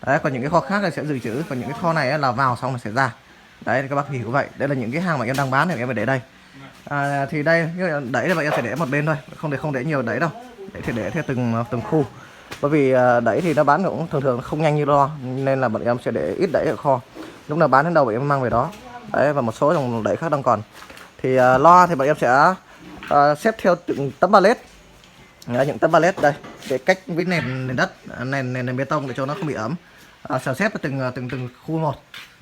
Đấy, còn những cái kho khác là sẽ dự trữ, còn những cái kho này là vào xong là sẽ ra. Đấy các bác hiểu vậy. Đây là những cái hàng mà em đang bán thì em phải để đây. Thì đây đẩy là em sẽ để một bên thôi, không để nhiều đẩy đâu. Đẩy thì để theo từng từng khu. Bởi vì đẩy thì nó bán cũng thường thường không nhanh như lo, nên là bọn em sẽ để ít đẩy ở kho. Lúc nào bán đến đâu bọn em mang về đó. Đấy, và một số dòng đẩy khác đang còn. Thì lo thì bọn em sẽ xếp theo từng tấm pallet. Đấy, những tấm pallet đây để cách với nền đất, nền bê tông để cho nó không bị ẩm. Sẽ xếp từng khu một,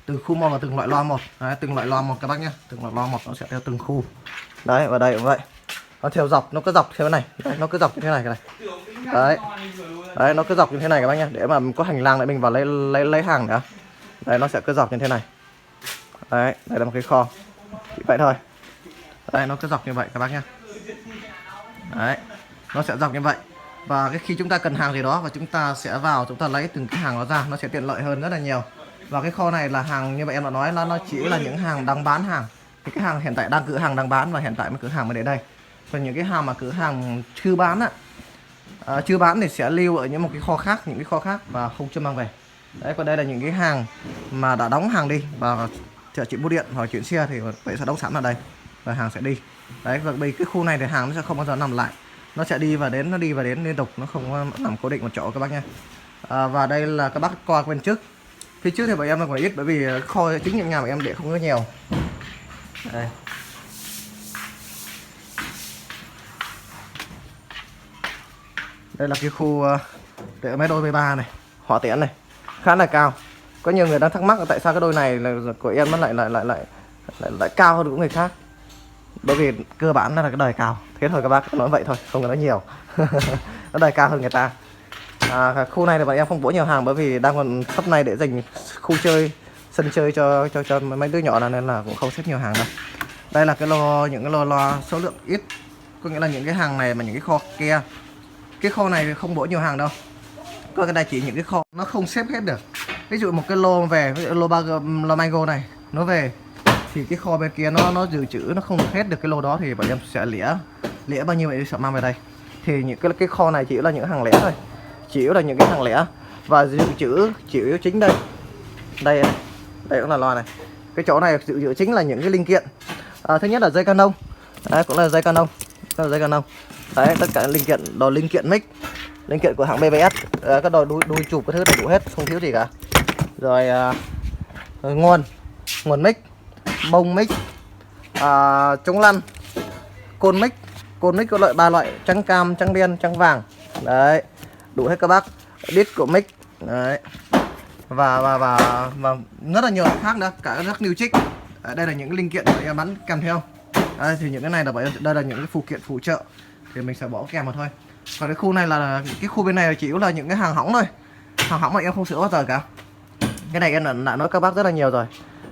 từng khu một và từng loại loa một. Đấy, từng loại loa một các bác nhé, từng loại loa một nó sẽ theo từng khu. Đấy, và đây cũng vậy, nó theo dọc, nó cứ dọc theo thế này. Đấy, nó cứ dọc như thế này cái này. Đấy, nó cứ dọc như thế này các bác nhé, để mà có hành lang lại mình vào lấy hàng nữa. Đấy, nó sẽ cứ dọc như thế này. Đấy, đây là một cái kho chỉ vậy thôi. Đây, nó cứ dọc như vậy các bác nhé. Đấy, nó sẽ dọc như vậy. Và khi chúng ta cần hàng gì đó và chúng ta sẽ vào, chúng ta lấy từng cái hàng nó ra, nó sẽ tiện lợi hơn rất là nhiều. Và cái kho này là hàng như vậy em đã nói là nó chỉ là những hàng đang bán hàng. Thì cái hàng hiện tại cửa hàng đang bán và hiện tại mới cửa hàng mới để đây. Còn những cái hàng mà cửa hàng chưa bán chưa bán thì sẽ lưu ở những một cái kho khác, những cái kho khác và không cho mang về. Đấy, còn đây là những cái hàng mà đã đóng hàng đi và chờ chị bưu điện hoặc chuyển xe thì vậy sẽ đóng sẵn ở đây và hàng sẽ đi. Đấy, và cái khu này thì hàng nó sẽ không bao giờ nằm lại, nó sẽ đi và đến, nó đi và đến liên tục, nó không nằm cố định một chỗ các bác nha. Và đây là các bác coi bên trước, phía trước thì bọn em là còn ít bởi vì kho chính những nhà bọn em để không có nhiều. Đây. Đây là cái khu để mấy đôi 13 này, hỏa tiễn này, khá là cao. Có nhiều người đang thắc mắc là tại sao cái đôi này là của em nó lại cao hơn của người khác. Bởi vì cơ bản nó là cái đời cao, thế thôi các bác, nói vậy thôi, không cần nói nhiều. Nó đời cao hơn người ta. Khu này thì bọn em không bổ nhiều hàng bởi vì đang còn sắp này để dành khu chơi, sân chơi cho mấy đứa nhỏ, nên là cũng không xếp nhiều hàng đâu. Đây là cái lô, những cái lô loa số lượng ít, có nghĩa là những cái hàng này mà những cái kho kia. Cái kho này thì không bổ nhiều hàng đâu, có cái này chỉ những cái kho nó không xếp hết được. Ví dụ một cái lô về, ví dụ lô Mango này nó về thì cái kho bên kia nó dự trữ nó không hết được cái lô đó, thì bọn em sẽ lẻ bao nhiêu vậy sẽ mang về đây. Thì những cái kho này chỉ là những hàng lẻ thôi, chỉ là những cái hàng lẻ và dự trữ chủ yếu chính đây. Đây cũng là loa này. Cái chỗ này dự trữ chính là những cái linh kiện. Thứ nhất là dây Canon. Đấy, cũng là dây Canon. Đấy, tất cả linh kiện, đồ linh kiện mic, linh kiện của hãng BBS, các đồ đuôi chụp cái thứ đầy đủ hết, không thiếu gì cả. Rồi nguồn mic, bông mic, chống lăn, côn mic có loại 3 loại: trắng cam, trắng đen, trắng vàng. Đấy, đủ hết các bác. Đít của mic. Đấy. Và rất là nhiều khác nữa, cả các new trích. Đây là những linh kiện mà em bán kèm theo. Đây, thì những cái này là đây là những cái phụ kiện phụ trợ thì mình sẽ bỏ kèm vào thôi. Còn cái khu này là cái khu bên này là chỉ là những cái hàng hỏng thôi, hàng hỏng mà em không sửa bao giờ cả. Cái này em đã nói các bác rất là nhiều rồi,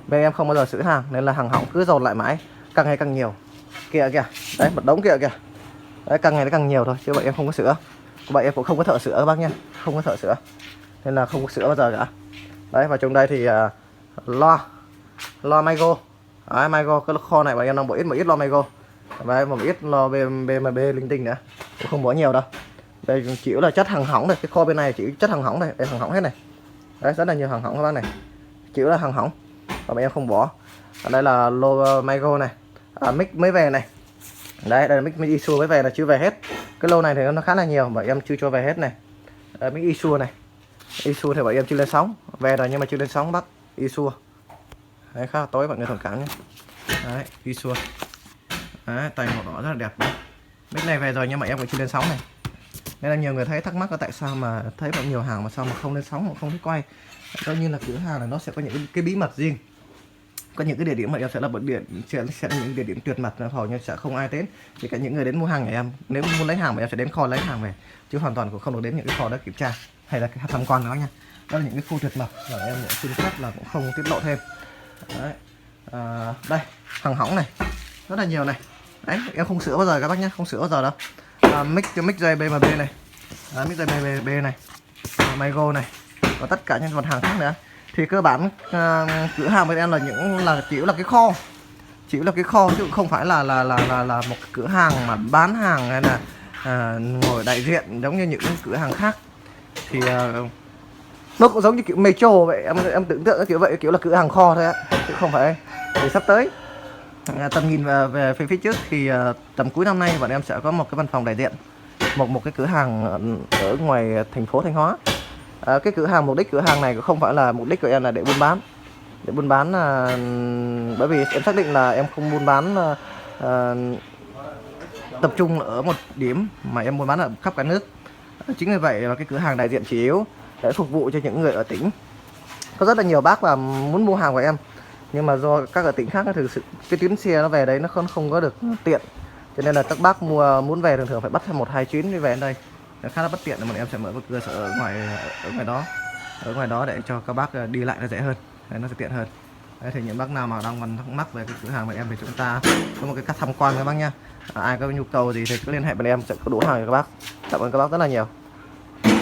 bên em không bao giờ sửa hàng nên là hàng hỏng cứ dồn lại mãi, càng ngày càng nhiều. Kìa đấy, một đống kìa. Đấy, càng ngày nó càng nhiều thôi chứ bọn em không có sửa. Bọn em cũng không có thợ sửa các bác nha, không có thợ sửa nên là không có sửa bao giờ cả. Đấy, và trong đây thì loa Maigo. Đấy, Maigo, cái kho này bọn em đang bỏ một ít loa Maigo. Đấy, một ít loa BMB linh tinh nữa, cũng không bỏ nhiều đâu. Đây chỉ là chất hàng hỏng này, cái kho bên này chỉ chất hàng hỏng này, đây hàng hỏng hết này. Đấy, rất là nhiều hàng hỏng các bác này, chỉ là hàng hỏng và bọn em không bỏ. Ở đây là lô Maigo này, mic mới về này. Đấy, đây là mic Isu mới về là chưa về hết. Cái lô này thì nó khá là nhiều mà em chưa cho về hết này. Mic Isu này, Isu thì bọn em chưa lên sóng, về rồi nhưng mà chưa lên sóng bắt Isu. Đấy, khá là tối mọi người thông cảm nhé. Đấy, Isu. Đấy, tay màu đỏ rất là đẹp. Mic này về rồi nhưng mà em cũng chưa lên sóng này. Nên là nhiều người thấy thắc mắc là tại sao mà thấy bao nhiêu hàng mà sao mà không lên sóng, mà không thấy quay. Coi như là cửa hàng là nó sẽ có những cái bí mật riêng. Có những cái địa điểm mà em sẽ là sẽ những địa điểm tuyệt mật, hầu như sẽ không ai đến. Chỉ cả những người đến mua hàng của em, nếu muốn lấy hàng mà em sẽ đến kho lấy hàng về, chứ hoàn toàn cũng không được đến những cái kho đó kiểm tra hay là tham quan đó nha. Đó là những cái khu tuyệt mật và em cũng xin phép là cũng không tiết lộ thêm. Đấy. Đây, hàng hỏng này rất là nhiều này. Đấy, em không sửa bao giờ các bác nhé, không sửa bao giờ đâu. Mic dây BMB này. Mic dây BMB này, Maigo này và tất cả những mặt hàng khác nữa. Thì cơ bản cửa hàng bên em là chỉ là cái kho, chứ không phải là một cửa hàng mà bán hàng hay là ngồi đại diện giống như những cửa hàng khác. Thì nó cũng giống như kiểu metro vậy, em tưởng tượng cái kiểu vậy, kiểu là cửa hàng kho thôi á, chứ không phải. Thì sắp tới tầm nhìn về phía trước thì tầm cuối năm nay bọn em sẽ có một cái văn phòng đại diện, một cái cửa hàng ở ngoài thành phố Thanh Hóa. Cái cửa hàng, mục đích cửa hàng này cũng không phải là mục đích của em là để buôn bán. Để buôn bán là bởi vì em xác định là em không buôn bán tập trung ở một điểm, mà em buôn bán ở khắp cả nước. Chính vì vậy là cái cửa hàng đại diện chủ yếu để phục vụ cho những người ở tỉnh. Có rất là nhiều bác và muốn mua hàng của em, nhưng mà do các ở tỉnh khác thực sự cái tuyến xe nó về đấy nó không có được tiện, cho nên là các bác muốn về thường thường phải bắt thêm 1-2 chuyến đi về đến đây, nó khá là bất tiện. Nên bọn em sẽ mở một cơ sở ở ngoài đó để cho các bác đi lại nó dễ hơn, đấy, nó sẽ tiện hơn. Đấy, thì những bác nào mà đang còn thắc mắc về cái cửa hàng của em thì chúng ta có một cái cách tham quan các bác nha. Ai có nhu cầu gì thì cứ liên hệ với em, sẽ có đủ hàng cho các bác. Cảm ơn các bác rất là nhiều.